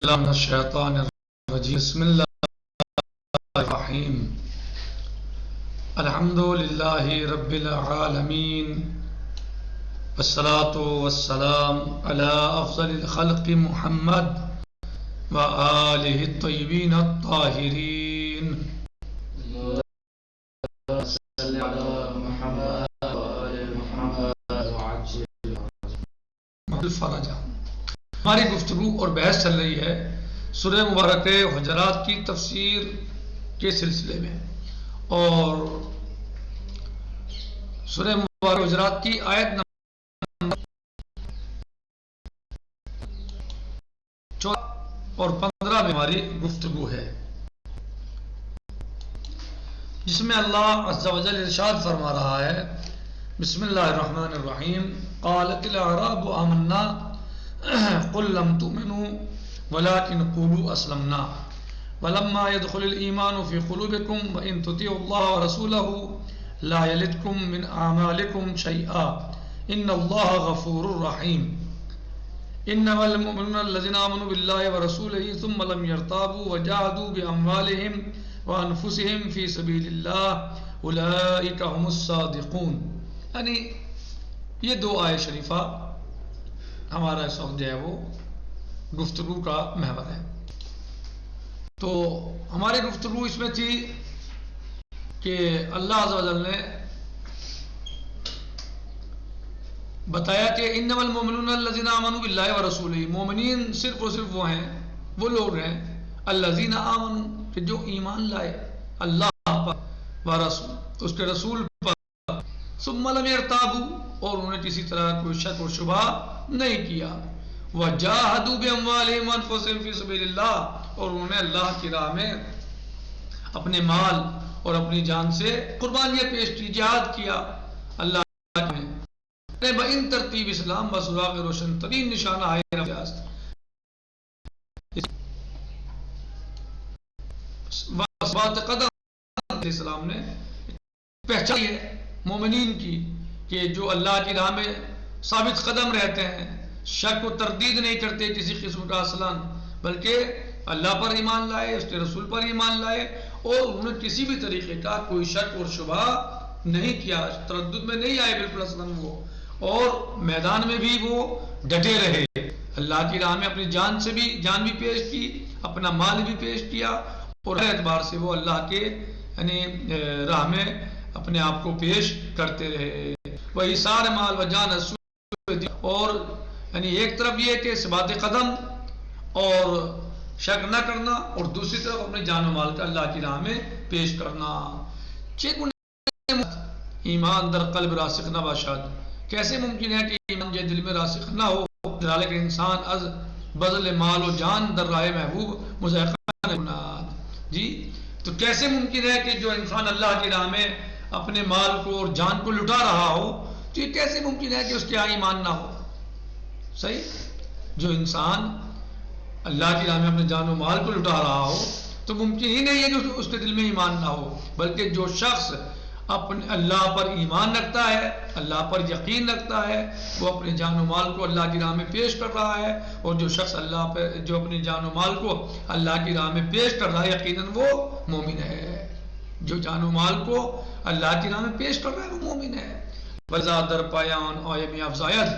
الله من الشيطان الرجيم بسم الله الرحيم الحمد لله رب العالمين والصلاة والسلام على أفضل الخلق محمد وآله الطيبين الطاهرين الفرجہ ہماری گفتگو اور بحث چل رہی ہے سورہ مبارک حجرات کی تفسیر کے سلسلے میں، اور سورہ مبارک حجرات کی آیت نمبر 14 اور 15 میں ہماری گفتگو ہے، جس میں اللہ عز و جل ارشاد فرما رہا ہے: بسم اللہ الرحمن الرحیم قالت الاعراب آمنا قل لم تؤمنوا ولكن قولوا اسلمنا ولما يدخل الايمان في قلوبكم وان تطيعوا الله ورسوله لا يلدكم من اعمالكم شيئا ان الله غفور رحيم انما المؤمنون الذين امنوا بالله ورسوله ثم لم يرتابوا وجاهدوا باموالهم وانفسهم في سبيل الله اولئك هم الصادقون. یعنی یہ دو آیت شریفہ ہمارا اس وقت جو ہے وہ گفتگو کا محور ہے. تو ہماری گفتگو اس میں تھی کہ اللہ عز و جل نے بتایا کہ انما المؤمنون الذین آمنوا باللہ ورسولہ، مومنین صرف اور صرف وہ ہیں، وہ لوگ ہیں الذین آمنوا کہ جو ایمان لائے اللہ پر ورسول اس کے رسول پر، ثم لم يرتابوا اور انہوں نے کسی طرح کوئی شک و شبہ نہیں کیا، وجاہدوا باموالہم وانفسہم فی سبیل اللہ اور انہوں نے اللہ کی راہ میں اپنے مال اور اپنی جان سے قربانیاں پیش کی، جہاد کیا اللہ میں بہن ترتیب اسلام بسراغ روشن ترین نشانہ ہے رفاست. بات قدم اسلام نے پہچانی ہے مومنین کی کہ جو اللہ کی راہ میں ثابت قدم رہتے ہیں، شک و تردید نہیں کرتے کسی قسم کا اصلاً، بلکہ اللہ پر ایمان لائے، اس کے رسول پر ایمان لائے اور انہوں نے کسی بھی طریقے کا کوئی شک اور شبہ نہیں کیا، تردد میں نہیں آئے بالکل اصلاً وہ، اور میدان میں بھی وہ ڈٹے رہے، اللہ کی راہ میں اپنی جان بھی پیش کی، اپنا مال بھی پیش کیا، اور ہر اعتبار سے وہ اللہ کے یعنی راہ میں اپنے آپ کو پیش کرتے رہے. وہ ایثار مال و جان اور یعنی ایک طرف یہ کہ ثبات قدم اور شک نہ کرنا، اور دوسری طرف اپنے جان و مال کا اللہ کی راہ میں پیش کرنا. ایمان در قلب راسخ نہ باشد، کیسے ممکن ہے کہ ایمان جو دل میں راسخ نہ ہو، ذالک انسان از بذل مال و جان در راہ محبوب مزاحقہ نہ. جی تو کیسے ممکن ہے کہ جو انسان اللہ کی راہ میں اپنے مال کو اور جان کو لٹا رہا ہو، تو یہ کیسے ممکن ہے کہ اس کے یہاں ایمان نہ ہو؟ صحیح، جو انسان اللہ کی راہ میں اپنے جان و مال کو لٹا رہا ہو تو ممکن ہی نہیں ہے کہ اس کے دل میں ایمان نہ ہو، بلکہ جو شخص اپنے اللہ پر ایمان رکھتا ہے، اللہ پر یقین رکھتا ہے، وہ اپنے جان و مال کو اللہ کی راہ میں پیش کر رہا ہے، اور جو شخص اللہ پہ جو اپنی جان و مال کو اللہ کی راہ میں پیش کر رہا ہے یقیناً وہ مومن ہے. جو جان و مال کو اللہ کی راہ میں پیش کر رہا ہے وہ مومن ہے. وزا در پایان آیمی افزاید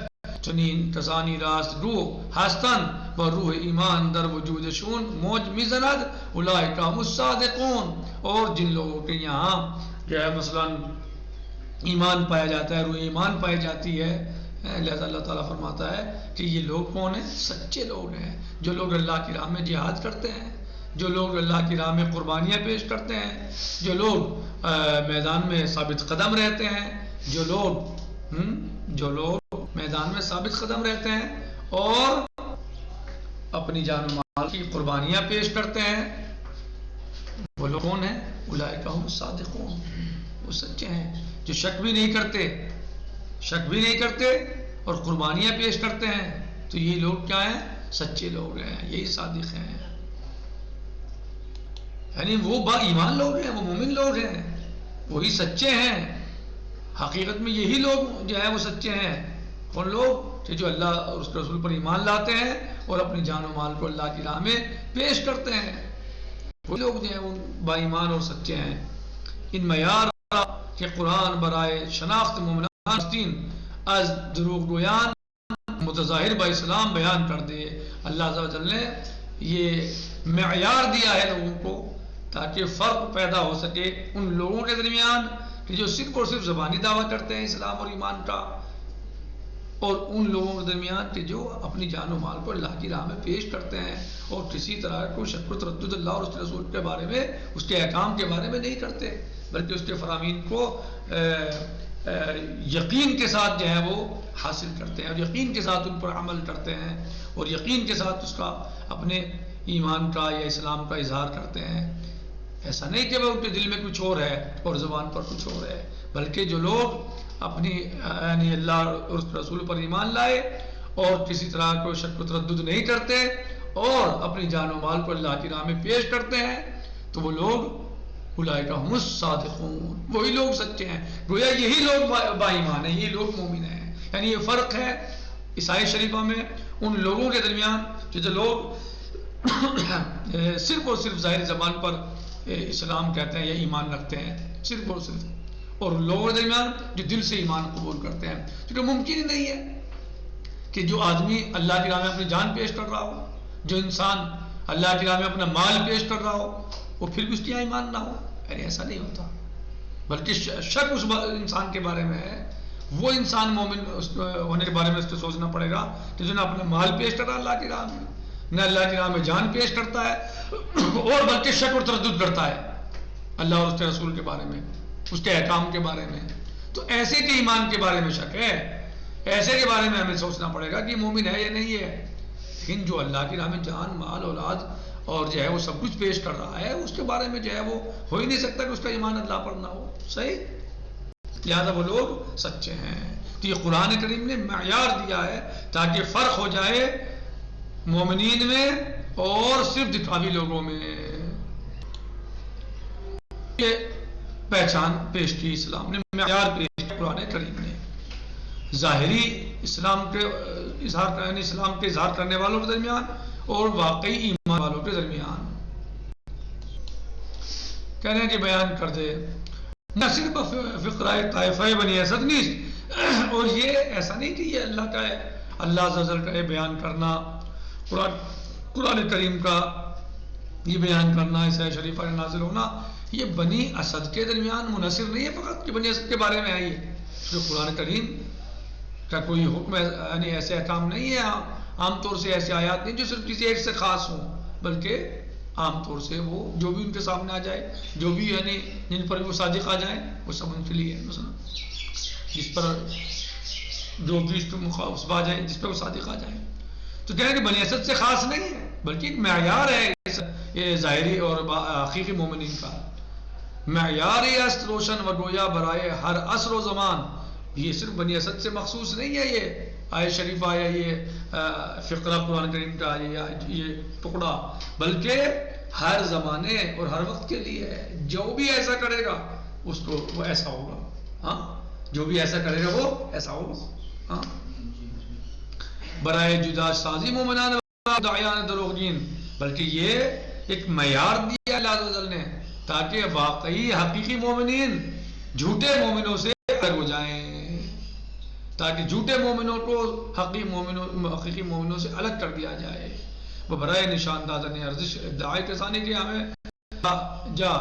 چنین کسانی راست روح ہستن و روح ایمان در وجود شون موج میزند اولئک هم الصادقون. اور جن لوگوں کے یہاں جو ہے مثلا ایمان پایا جاتا ہے، روح ایمان پائی جاتی ہے، لہذا اللہ تعالیٰ فرماتا ہے کہ یہ لوگ کون ہیں؟ سچے لوگ ہیں، جو لوگ اللہ کی راہ میں جہاد کرتے ہیں، جو لوگ اللہ کی راہ میں قربانیاں پیش کرتے ہیں، جو لوگ میدان میں ثابت قدم رہتے ہیں، جو لوگ میدان میں ثابت قدم رہتے ہیں اور اپنی جان و مال کی قربانیاں پیش کرتے ہیں، وہ لوگ کون ہیں؟ اولئک هم الصادقون، وہ سچے ہیں جو شک بھی نہیں کرتے اور قربانیاں پیش کرتے ہیں. تو یہ لوگ کیا ہیں؟ سچے لوگ ہیں، یہی صادق ہیں، یعنی وہ با ایمان لوگ ہیں، وہ مومن لوگ ہیں، وہی سچے ہیں. حقیقت میں یہی لوگ جو ہیں وہ سچے ہیں. کون لوگ؟ کہ جو اللہ اور اس کے رسول پر ایمان لاتے ہیں اور اپنی جان و مال کو اللہ کی راہ میں پیش کرتے ہیں. وہ لوگ جو ہیں وہ با ایمان اور سچے ہیں. ان معیار کہ قرآن برائے شناخت مومنان از دروغ گویان متظاہر با اسلام بیان کر دے. اللہ عز و جل نے یہ معیار دیا ہے لوگوں کو تاکہ فرق پیدا ہو سکے ان لوگوں کے درمیان کہ جو صرف اور صرف زبانی دعویٰ کرتے ہیں اسلام اور ایمان کا، اور ان لوگوں کے درمیان کہ جو اپنی جان و مال کو اللہ کی راہ میں پیش کرتے ہیں اور کسی طرح کو شک و تردد اللہ اور اس کے رسول کے بارے میں، اس کے احکام کے بارے میں نہیں کرتے، بلکہ اس کے فرامین کو یقین کے ساتھ جو ہے وہ حاصل کرتے ہیں اور یقین کے ساتھ ان پر عمل کرتے ہیں اور یقین کے ساتھ اس کا اپنے ایمان کا یا اسلام کا اظہار کرتے ہیں. ایسا نہیں کہ وہ ان کے دل میں کچھ اور ہے اور زبان پر کچھ اور ہے، بلکہ جو لوگ اپنی یعنی اللہ اور اس رسول پر ایمان لائے اور کسی طرح کو شک و تردد نہیں کرتے اور اپنی جان و مال کو اللہ کی راہ میں پیش کرتے ہیں، تو وہ لوگ اولئک هم الصادقون، وہی لوگ سچے ہیں. گویا یہی لوگ با ایمان ہیں، یہی لوگ مومن ہیں. یعنی یہ فرق ہے اس آیت شریفہ میں ان لوگوں کے درمیان جو لوگ صرف اور صرف ظاہر زبان پر اسلام کہتے ہیں یا ایمان رکھتے ہیں صرف اور صرف، اور ان لوگوں کے درمیان جو دل سے ایمان قبول کرتے ہیں. کیونکہ ممکن ہی نہیں ہے کہ جو آدمی اللہ کی راہ میں اپنی جان پیش کر رہا ہو، جو انسان اللہ کی راہ میں اپنا مال پیش کر رہا ہو، وہ پھر بھی اس کی ایمان نہ ہو. یعنی ایسا نہیں ہوتا، بلکہ شک اس انسان کے بارے میں ہے. وہ انسان مومن ہونے کے بارے میں اس کو سوچنا پڑے گا کہ جو نہ اپنا مال پیش کر رہا اللہ کی راہ میں، نہ اللہ کی راہ میں جان پیش کرتا ہے، اور بلکہ شک اور تردد کرتا ہے اللہ اور اس کے رسول کے بارے میں، اس کے احکام کے بارے میں. تو ایسے کے ایمان کے بارے میں شک ہے، ایسے کے بارے میں ہمیں سوچنا پڑے گا کہ مومن ہے یا نہیں ہے. لیکن جو اللہ کی راہ میں جان مال اولاد اور جو ہے وہ سب کچھ پیش کر رہا ہے، اس کے بارے میں جو ہے وہ ہو ہی نہیں سکتا کہ اس کا ایمان اللہ پر نہ ہو. صحیح، لہذا وہ لوگ سچے ہیں. تو یہ قرآن کریم نے معیار دیا ہے تاکہ فرق ہو جائے مومنین میں اور صرف دکھاوی لوگوں میں. یہ پہچان پیش کی اسلام نے، معیار پیش کیا قرآن کریم نے. ظاہری اسلام کے اظہار اسلام کے اظہار کرنے والوں کے درمیان اور واقعی ایمان والوں کے درمیان. کہنے ہیں کہ بیان کر دے نہ صرف فقرہ طائفہ بنی اسد نیز، اور یہ ایسا نہیں کہ یہ اللہ کا ہے، اللہ عز و جل کا بیان کرنا، قرآن کریم کا یہ بیان کرنا، اس آیت شریفہ کا نازل ہونا، یہ بنی اسد کے درمیان منحصر نہیں ہے فقط کہ بنی اسد کے بارے میں آئی ہے. قرآن کریم کا کوئی حکم یعنی ایسے احکام نہیں ہے، عام طور سے ایسے آیات نہیں جو صرف کسی ایک سے خاص ہوں، بلکہ عام طور سے وہ جو بھی ان کے سامنے آ جائے، جو بھی یعنی جن پر وہ صادق آ جائیں، وہ سب ان کے لیے مثلا جس پر جو بھی اس پہ آ جائے، جس پہ وہ صادق آ جائیں. تو کہہ رہے کہ بنی اسد سے خاص نہیں ہے، بلکہ ایک معیار ہے یہ ظاہری اور حقیقی مومنین کا. معیار است روشن و گویا برائے ہر عصر و زمان. یہ صرف بنی اسد سے مخصوص نہیں ہے یہ آیت شریفہ یا یہ فقرہ قرآن کریم کا یہ ٹکڑا، بلکہ ہر زمانے اور ہر وقت کے لیے ہے. جو بھی ایسا کرے گا اس کو وہ ایسا ہوگا. ہاں، جو بھی ایسا کرے گا وہ ایسا ہوگا. ہاں، برائے جدا سازی مومنان دعیان دروغین، بلکہ یہ ایک معیار دیا اللہ عز و جل نے تاکہ واقعی حقیقی مومنین جھوٹے مومنوں سے الگ ہو جائیں، تاکہ جھوٹے مومنوں کو حقیقی مومنوں سے الگ کر دیا جائے. وہ برائے نشان دادا نے ارزش ادعائے کسانی کی ہمیں جا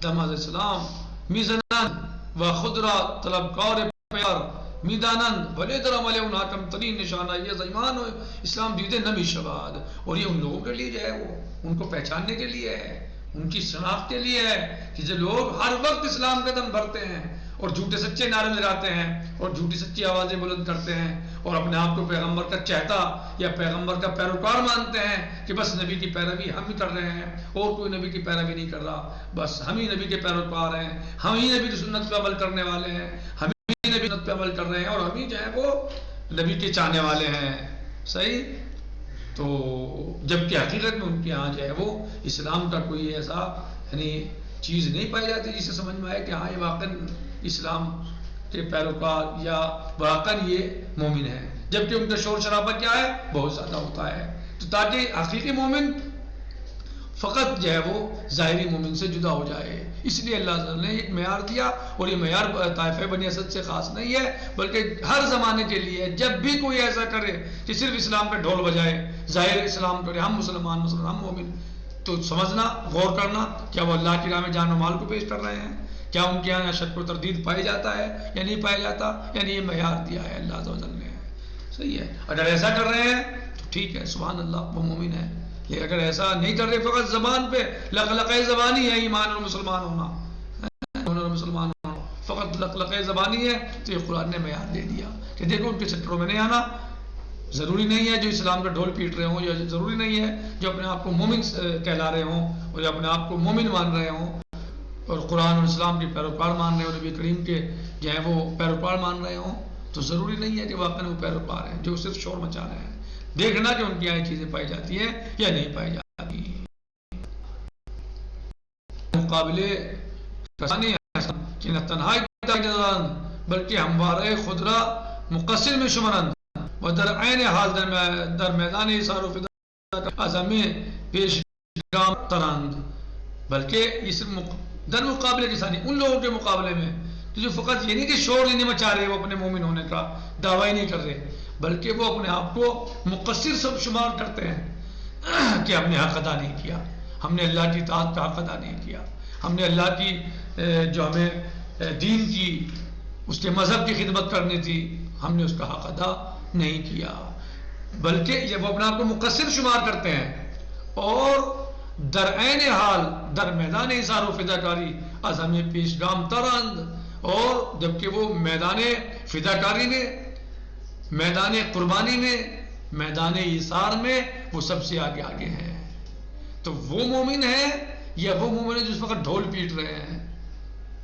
دم علیہ السلام میزنان و خدرہ طلبکار پیار میدانند بھلے در عمل ان حاکم ترین نشانہ یہ زیمان و اسلام دیدے نمی شباد. اور یہ ان لوگوں کے لیے جو ہے وہ ان کو پہچاننے کے لیے ہے، ان کی شناخت کے لیے ہے کہ جو لوگ ہر وقت اسلام کا دم بھرتے ہیں اور جھوٹے سچے نعرے لگاتے ہیں اور جھوٹی سچی آوازیں بلند کرتے ہیں اور اپنے آپ کو پیغمبر کا چہتا یا پیغمبر کا پیروکار مانتے ہیں کہ بس نبی کی پیروی ہم ہی کر رہے ہیں اور کوئی نبی کی پیروی نہیں کر رہا، بس ہم ہی نبی کے پیروکار ہیں، ہم ہی نبی کی سنت پہ عمل کرنے والے ہیں، ہم ہی نبی کی سنت پہ عمل کر رہے ہیں اور ہم ہی جو ہے وہ نبی کے چاہنے والے ہیں. صحیح. تو جبکہ حقیقت میں ان کے ہاں جو ہے وہ اسلام کا کوئی ایسا یعنی چیز نہیں پائی جاتی جسے سمجھ میں آئے کہ ہاں یہ واقعی اسلام کے پیروکار یا واقعی یہ مومن ہے، جبکہ ان کا شور شرابہ کیا ہے بہت زیادہ ہوتا ہے. تو تاکہ حقیقی مومن فقط جو ہے وہ ظاہری مومن سے جدا ہو جائے. اس لیے اللہ تعالیٰ نے ایک معیار دیا، اور یہ معیار طائفہ بنی اسد سے خاص نہیں ہے بلکہ ہر زمانے کے لیے. جب بھی کوئی ایسا کرے کہ صرف اسلام پہ ڈھول بجائے، ظاہر اسلام کرے، ہم مسلمان ہم مومن، تو سمجھنا، غور کرنا، کیا وہ اللہ کی راہ میں جان و مال کو پیش کر رہے ہیں؟ کیا ان کے یہاں شک و تردید پائی جاتا ہے یا نہیں پایا جاتا؟ یعنی یہ معیار دیا ہے اللہ تعالیٰ نے. صحیح ہے. اگر ایسا کر رہے ہیں تو ٹھیک ہے، سبحان اللہ، وہ مومن ہے. لیکن اگر ایسا نہیں کر رہے، فقط زبان پہ لقلقۂ زبانی ہے ایمان اور مسلمان ہونا، مسلمان ہونا فقط لقلقۂ زبانی ہے، تو یہ قرآن نے معیار دے دیا کہ دیکھو ان کے چکروں میں نہیں آنا. ضروری نہیں ہے جو اسلام کا ڈھول پیٹ رہے ہوں، یا ضروری نہیں ہے جو اپنے آپ کو مومن کہلا رہے ہوں اور جو اپنے آپ کو مومن مان رہے ہوں اور قرآن اور اسلام کے پیروکار مان رہے ہوں، نبی کریم کے جو ہے وہ پیروکار مان رہے ہوں، تو ضروری نہیں ہے کہ واقعی وہ پیروکار ہیں جو صرف شور مچا رہے ہیں. دیکھنا کہ ان کی یہاں چیزیں پائی جاتی ہیں یا نہیں پائی جاتی. مقابلے کہ نہ تنہائی بلکہ ہموارے خدرہ مقصر میں شمرند و در عین حال در میدان اثار و فدا عظم پیش گام ترند. بلکہ اس در مقابلے کے ساتھ ان لوگوں کے مقابلے میں جو فقط یہ نہیں کہ شور نہیں مچا رہے، وہ اپنے مومن ہونے کا دعویٰ نہیں کر رہے، بلکہ وہ اپنے آپ کو مقصر سب شمار کرتے ہیں کہ ہم نے حق ادا نہیں کیا، ہم نے اللہ کی اطاعت کا حق ادا نہیں کیا، ہم نے اللہ کی جو ہمیں دین کی اس کے مذہب کی خدمت کرنی تھی، ہم نے اس کا حق ادا نہیں کیا. بلکہ یہ وہ اپنے آپ کو مقصر شمار کرتے ہیں، اور در عین حال در میدان اظہار و فداکاری از ہمیں پیش گام ترند، اور جبکہ وہ میدان فداکاری میں، میدان قربانی میں، میدان ایثار میں وہ سب سے آگے آگے ہیں. تو وہ مومن ہے یا وہ مومن ہے جس وقت ڈھول پیٹ رہے ہیں؟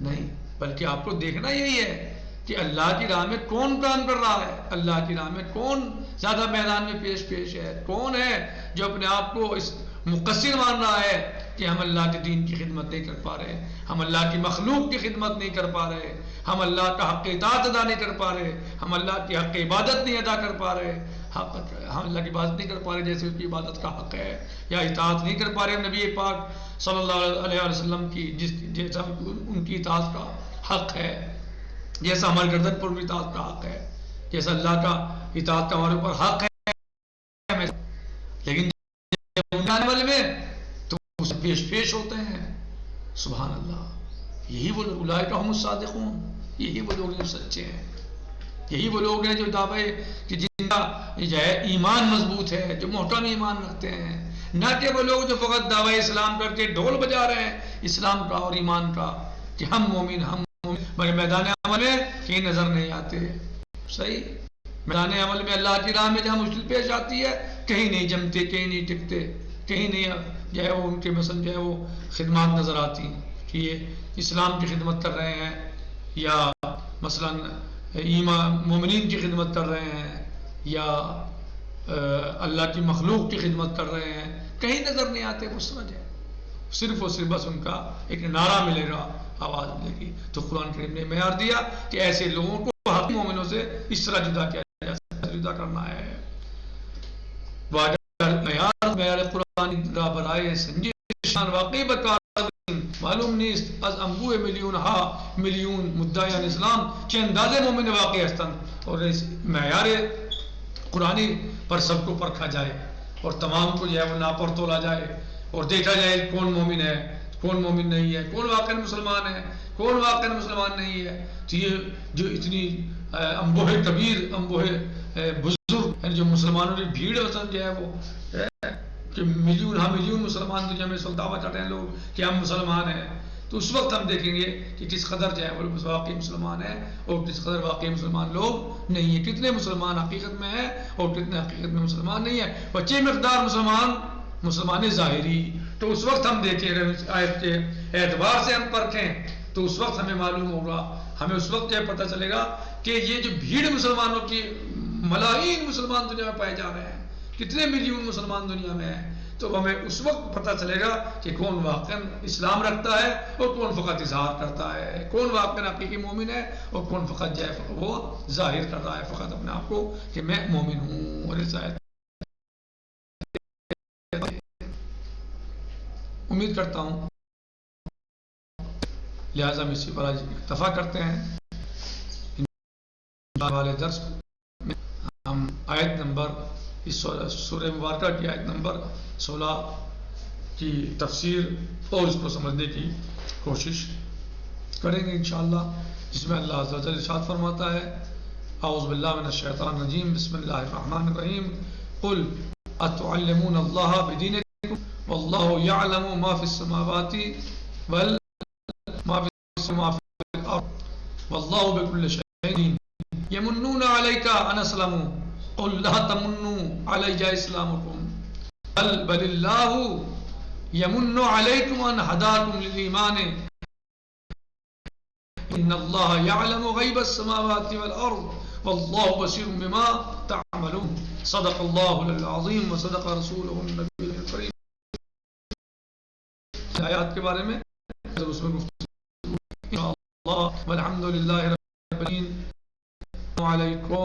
نہیں، بلکہ آپ کو دیکھنا یہی ہے کہ اللہ کی راہ میں کون کام کر رہا ہے، اللہ کی راہ میں کون زیادہ میدان میں پیش ہے، کون ہے جو اپنے آپ کو اس مقصر مان رہا ہے کہ ہم اللہ کے دین کی خدمت نہیں کر پا رہے، ہم اللہ کی مخلوق کی خدمت نہیں کر پا رہے، ہم اللہ کا حق اطاعت ادا نہیں کر پا رہے، ہم اللہ کی حق عبادت نہیں ادا کر پا رہے، ہم اللہ کی عبادت نہیں کر پا رہے جیسے اس کی عبادت کا حق ہے، یا اطاعت نہیں کر پا رہے نبی پاک صلی اللہ علیہ وسلم کی جیسا ان کی اطاعت کا حق ہے، جیسا ہمارے گردن پر اطاعت کا حق ہے، جیسا اللہ کا اطاعت کا ہمارے اوپر حق ہے. لیکن جانے والے میں تو اس پیش ہوتے ہیں. سبحان اللہ. یہی وہ لوگ، اولئک هم الصادقون، یہی وہ لوگ جو سچے ہیں، یہی وہ لوگ ہیں جو دعوے کہ جن کا جو ہے ایمان مضبوط ہے، جو محکم ایمان رکھتے ہیں، نہ کہ وہ لوگ جو فقط دعوی اسلام کر کے ڈھول بجا رہے ہیں اسلام کا اور ایمان کا کہ ہم مومن مگر میدان عمل میں کہیں نظر نہیں آتے. صحیح، میدان عمل میں اللہ کی راہ میں جہاں مشکل پیش آتی ہے کہیں نہیں جمتے، کہیں نہیں ٹکتے، کہیں نہیں جو ہے وہ ان کے مثلا جو ہے وہ خدمات نظر آتی ہیں کہ یہ اسلام کی خدمت کر رہے ہیں، یا مثلا ایمان مومنین کی خدمت کر رہے ہیں، یا اللہ کی مخلوق کی خدمت کر رہے ہیں، کہیں نظر نہیں آتے. وہ سمجھ ہے صرف اور صرف بس ان کا ایک نعرہ ملے گا، آواز ملے گی. تو قرآن کریم نے معیار دیا کہ ایسے لوگوں کو حقیقی مومنوں سے اس طرح جدا کیا جا سکتا، جدا کرنا ہے. معیار قرآن را برائے سنجش واقعی بکار معلوم نیست از انبوہ ملیون ہا ملیون مدعیان اسلام چه اندازے مومن واقع ہستند. اور اس معیار قرآنی پر سب کو پرکھا جائے اور تمام کو جو ہے وہ ناپ اور تولا جائے اور دیکھا جائے کون مومن ہے، کون مومن نہیں ہے، کون واقعی مسلمان ہے، کون واقعی مسلمان نہیں ہے. تو یہ جو اتنی انبوہ کبیر، انبوہ بزرگ جو مسلمانوں کی بھیڑ وطن جو ہے وہ کہ ملین مسلمان دنیا میں اس وقت دعویٰ کر رہے ہیں لوگ کہ ہم مسلمان ہیں. تو اس وقت ہم دیکھیں گے کہ کس قدر جو ہے وہ واقعی مسلمان ہیں اور کس قدر واقعی مسلمان لوگ نہیں ہیں، کتنے مسلمان حقیقت میں ہیں اور کتنے حقیقت میں مسلمان نہیں ہیں. بچے مقدار مسلمان ظاہری. تو اس وقت ہم دیکھیں، آیت کے اعتبار سے ہم پرکھیں تو اس وقت ہمیں معلوم ہوگا، ہمیں اس وقت یہ پتہ چلے گا کہ یہ جو بھیڑ مسلمانوں کی، ملائی مسلمان دنیا میں پائے جا رہے ہیں، کتنے ملین مسلمان دنیا میں ہیں، تو ہمیں اس وقت پتہ چلے گا کہ کون واقعا اسلام رکھتا ہے اور کون فقط اظہار کرتا ہے، کون واقعا حقیقی مومن ہے اور کون فقط جو ہے وہ ظاہر کر رہا ہے فقط اپنے آپ کو کہ میں مومن ہوں. اور امید کرتا ہوں لہٰذا ہم اسی پر آج اکتفا کرتے ہیں. والے درس میں ہم آیت نمبر اس سورہ مبارکہ کی آیت نمبر 16 کی تفسیر اور اس کو سمجھنے کی کوشش کریں گے انشاءاللہ، جس میں اللہ عز و جل ارشاد فرماتا ہے اعوذ باللہ من الشیطان الرجیم بسم اللہ الرحمن الرحیم قل اتعلمون اللہ بدینکم واللہ یعلم ما فی السماوات وما فی الارض واللہ بکل شیء علیم یمنون علیک ان اسلموا قل لا تمنوا علی اسلامکم بل اللہ یمن علیکم ان ہداکم للایمان ان اللہ یعلم غیب السماوات والارض واللہ بصیر بما تعملون صدق اللہ العظیم وصدق رسولہ النبی الکریم. آیات کے بارے میں اس میں گفتگو انشاءاللہ والحمد للہ رب العالمین. علیکم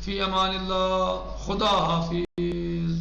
فی امان اللہ. خدا حافظ.